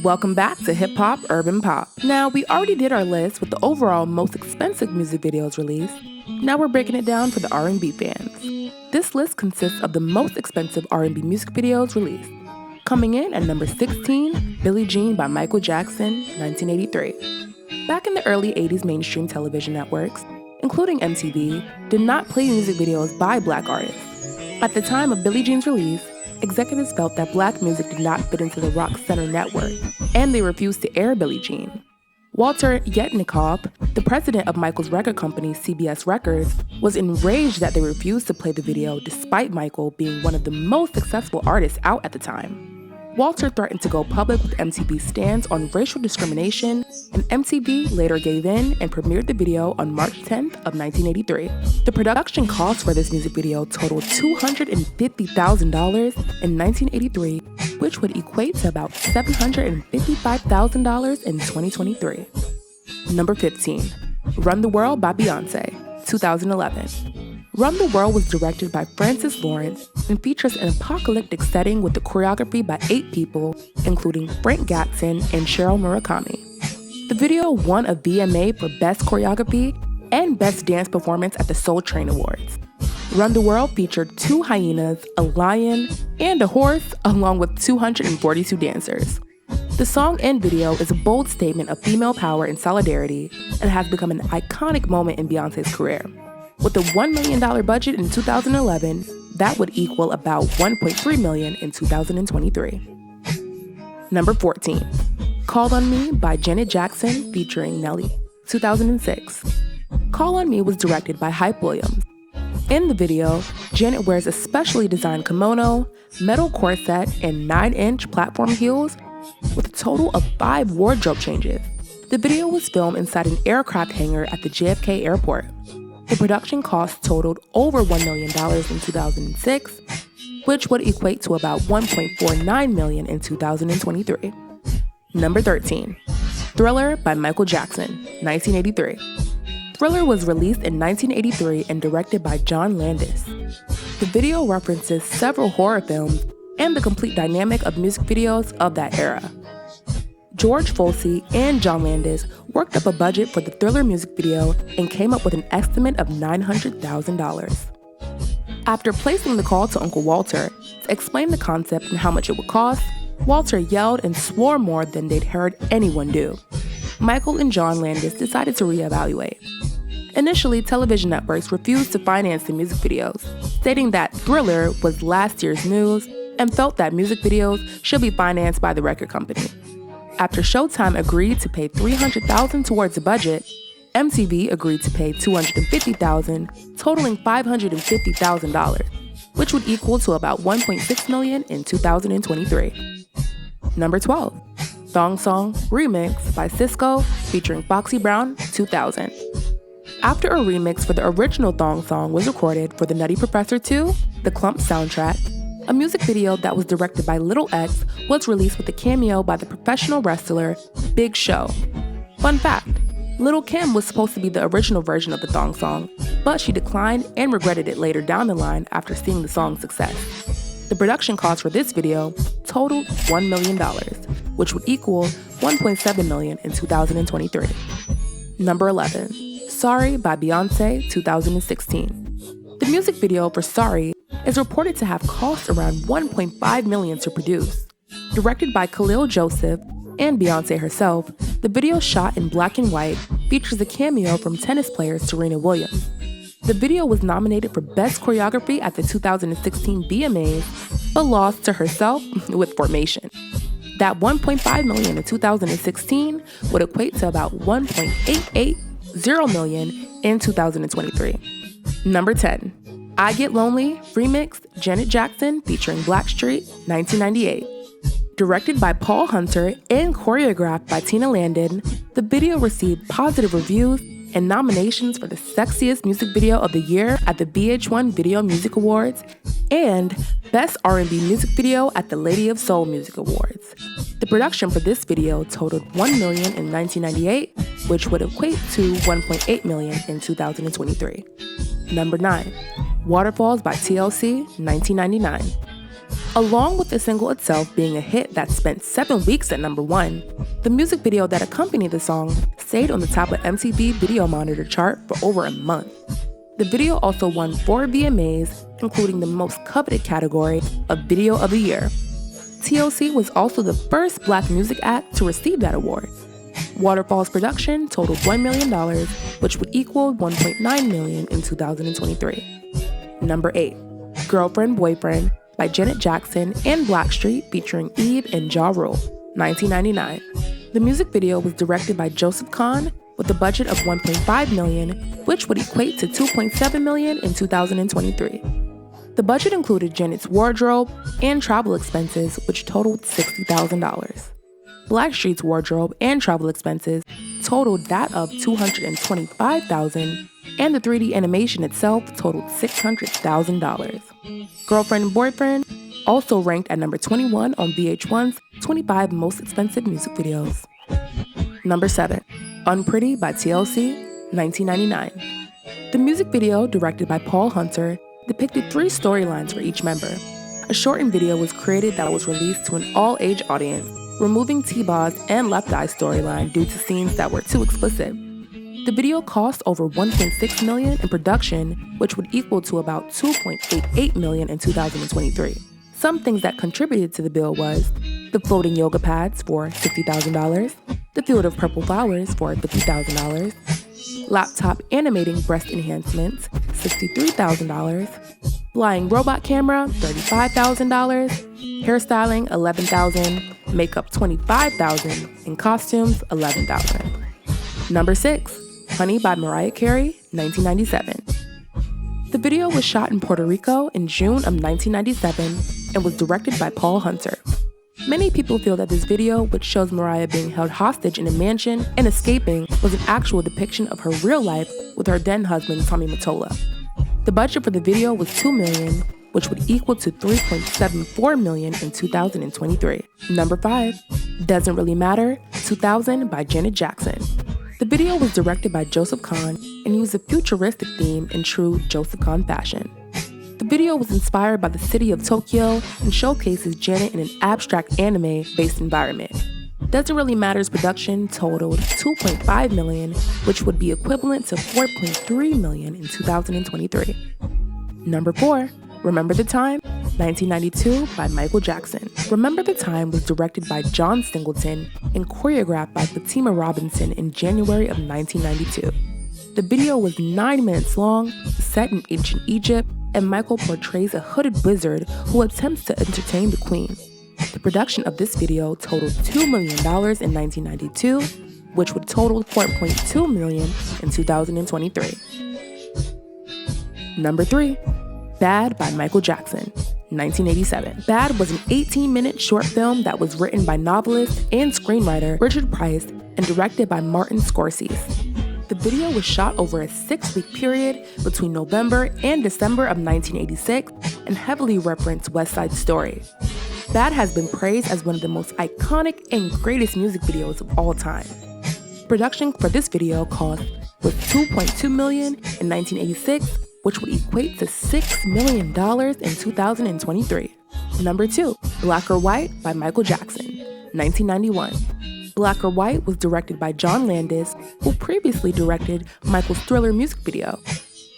Welcome back to Hip Hop Urban Pop. Now, we already did our list with the overall most expensive music videos released. Now we're breaking it down for the R&B fans. This list consists of the most expensive R&B music videos released. Coming in at number 16, Billie Jean by Michael Jackson, 1983. Back in the early 80s, mainstream television networks, including MTV, did not play music videos by Black artists. At the time of Billie Jean's release, executives felt that Black music did not fit into the Rock Center network, and they refused to air Billie Jean. Walter Yetnikoff, the president of Michael's record company, CBS Records, was enraged that they refused to play the video despite Michael being one of the most successful artists out at the time. Walter threatened to go public with MTV's stance on racial discrimination, and MTV later gave in and premiered the video on March 10th of 1983. The production cost for this music video totaled $250,000 in 1983, which would equate to about $755,000 in 2023. Number 15, Run the World by Beyoncé, 2011. Run the World was directed by Francis Lawrence and features an apocalyptic setting with the choreography by 8 people, including Frank Gatson and Cheryl Murakami. The video won a VMA for Best Choreography and Best Dance Performance at the Soul Train Awards. Run the World featured 2 hyenas, a lion, and a horse, along with 242 dancers. The song and video is a bold statement of female power and solidarity and has become an iconic moment in Beyoncé's career. With a $1 million budget in 2011, that would equal about $1.3 million in 2023. Number 14, Call on Me by Janet Jackson featuring Nelly, 2006. Call on Me was directed by Hype Williams. In the video, Janet wears a specially designed kimono, metal corset, and 9-inch platform heels with a total of 5 wardrobe changes. The video was filmed inside an aircraft hangar at the JFK airport. The production cost totaled over $1 million in 2006, which would equate to about $1.49 million in 2023. Number 13, Thriller by Michael Jackson, 1983. Thriller was released in 1983 and directed by John Landis. The video references several horror films and the complete dynamic of music videos of that era. George Folsey and John Landis worked up a budget for the Thriller music video and came up with an estimate of $900,000. After placing the call to Uncle Walter to explain the concept and how much it would cost, Walter yelled and swore more than they'd heard anyone do. Michael and John Landis decided to reevaluate. Initially, television networks refused to finance the music videos, stating that Thriller was last year's news and felt that music videos should be financed by the record company. After Showtime agreed to pay $300,000 towards the budget, MTV agreed to pay $250,000, totaling $550,000, which would equal to about $1.6 million in 2023. Number 12, Thong Song Remix by Sisqó featuring Foxy Brown, 2000. After a remix for the original Thong Song was recorded for the Nutty Professor 2, the Clump soundtrack, a music video that was directed by Little X was released with a cameo by the professional wrestler Big Show. Fun fact, Lil' Kim was supposed to be the original version of the Thong Song, but she declined and regretted it later down the line after seeing the song's success. The production cost for this video totaled $1 million, which would equal $1.7 million in 2023. Number 11, Sorry by Beyoncé, 2016. The music video for Sorry is reported to have cost around $1.5 million to produce. Directed by Khalil Joseph and Beyoncé herself, the video shot in black and white features a cameo from tennis player Serena Williams. The video was nominated for Best Choreography at the 2016 VMAs, but lost to herself with Formation. That $1.5 million in 2016 would equate to about $1.880 million in 2023. Number 10, I Get Lonely Remix Janet Jackson featuring Blackstreet, 1998. Directed by Paul Hunter and choreographed by Tina Landon, the video received positive reviews and nominations for the Sexiest Music Video of the Year at the VH1 Video Music Awards and Best R&B Music Video at the Lady of Soul Music Awards. The production for this video totaled $1 million in 1998, which would equate to $1.8 million in 2023. Number 9, Waterfalls by TLC, 1999. Along with the single itself being a hit that spent 7 weeks at number 1, the music video that accompanied the song stayed on the top of MTV Video Monitor chart for over a month. The video also won 4 VMAs, including the most coveted category of Video of the Year. TLC was also the first Black music act to receive that award. Waterfalls production totaled $1 million, which would equal $1.9 million in 2023. Number 8, Girlfriend Boyfriend by Janet Jackson and Blackstreet featuring Eve and Ja Rule, 1999. The music video was directed by Joseph Kahn with a budget of $1.5 million, which would equate to $2.7 million in 2023. The budget included Janet's wardrobe and travel expenses, which totaled $60,000. Blackstreet's wardrobe and travel expenses totaled that of $225,000, and the 3D animation itself totaled $600,000. Girlfriend and Boyfriend also ranked at number 21 on VH1's 25 Most Expensive Music Videos. Number 7, Unpretty by TLC, 1999. The music video, directed by Paul Hunter, depicted 3 storylines for each member. A shortened video was created that was released to an all-age audience, removing T-Baw's and Left Eye storyline due to scenes that were too explicit. The video cost over $1.6 million in production, which would equal to about $2.88 million in 2023. Some things that contributed to the bill was the floating yoga pads for $60,000, the field of purple flowers for $50,000, laptop animating breast enhancements, $63,000, flying robot camera, $35,000, hairstyling, $11,000, makeup, $25,000, and costumes, $11,000. Number 6, Honey by Mariah Carey, 1997. The video was shot in Puerto Rico in June of 1997 and was directed by Paul Hunter. Many people feel that this video, which shows Mariah being held hostage in a mansion and escaping, was an actual depiction of her real life with her then husband, Tommy Mottola. The budget for the video was $2 million, which would equal to $3.74 million in 2023. Number 5, Doesn't Really Matter, 2000 by Janet Jackson. The video was directed by Joseph Kahn and used a futuristic theme in true Joseph Kahn fashion. The video was inspired by the city of Tokyo and showcases Janet in an abstract anime-based environment. Doesn't Really Matter's production totaled $2.5 million, which would be equivalent to $4.3 million in 2023. Number 4, Remember the Time, 1992 by Michael Jackson. Remember the Time was directed by John Singleton and choreographed by Fatima Robinson in January of 1992. The video was 9 minutes long, set in ancient Egypt, and Michael portrays a hooded wizard who attempts to entertain the queen. The production of this video totaled $2 million in 1992, which would total $4.2 million in 2023. Number 3, Bad by Michael Jackson, 1987. Bad was an 18-minute short film that was written by novelist and screenwriter Richard Price and directed by Martin Scorsese. The video was shot over a 6-week period between November and December of 1986 and heavily referenced West Side Story. Bad has been praised as one of the most iconic and greatest music videos of all time. Production for this video cost was $2.2 million in 1986, which would equate to $6 million in 2023. Number 2, Black or White by Michael Jackson, 1991. Black or White was directed by John Landis, who previously directed Michael's Thriller music video.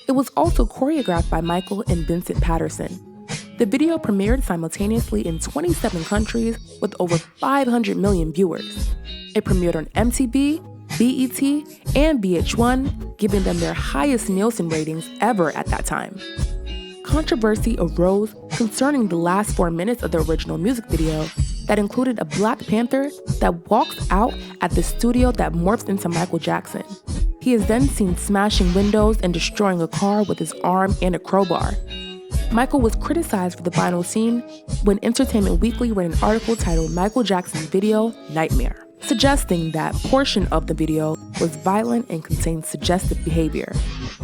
It was also choreographed by Michael and Vincent Patterson. The video premiered simultaneously in 27 countries with over 500 million viewers. It premiered on MTV, BET, and VH1, giving them their highest Nielsen ratings ever at that time. Controversy arose concerning the last 4 minutes of the original music video that included a Black Panther that walks out at the studio that morphs into Michael Jackson. He is then seen smashing windows and destroying a car with his arm and a crowbar. Michael was criticized for the final scene when Entertainment Weekly ran an article titled Michael Jackson's Video Nightmare, suggesting that portion of the video was violent and contained suggestive behavior.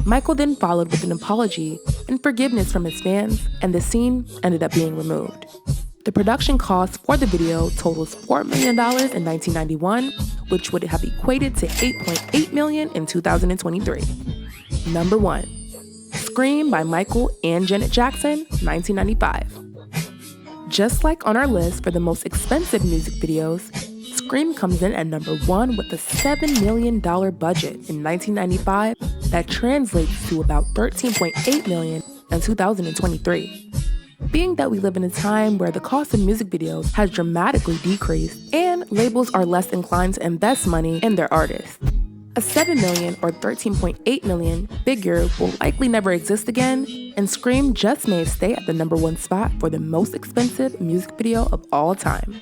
Michael then followed with an apology and forgiveness from his fans, and the scene ended up being removed. The production cost for the video totals $4 million in 1991, which would have equated to $8.8 million in 2023. Number 1, Scream by Michael and Janet Jackson, 1995. Just like on our list for the most expensive music videos, Scream comes in at number 1 with a $7 million budget in 1995 that translates to about $13.8 million in 2023. Being that we live in a time where the cost of music videos has dramatically decreased and labels are less inclined to invest money in their artists, a $7 million or $13.8 million figure will likely never exist again, and Scream just may stay at the number 1 spot for the most expensive music video of all time.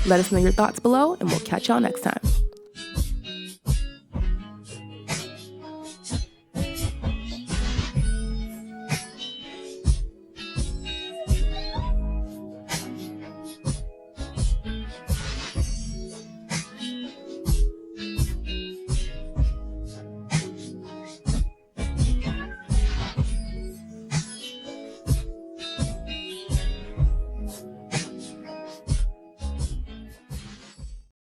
Let us know your thoughts below, and we'll catch y'all next time.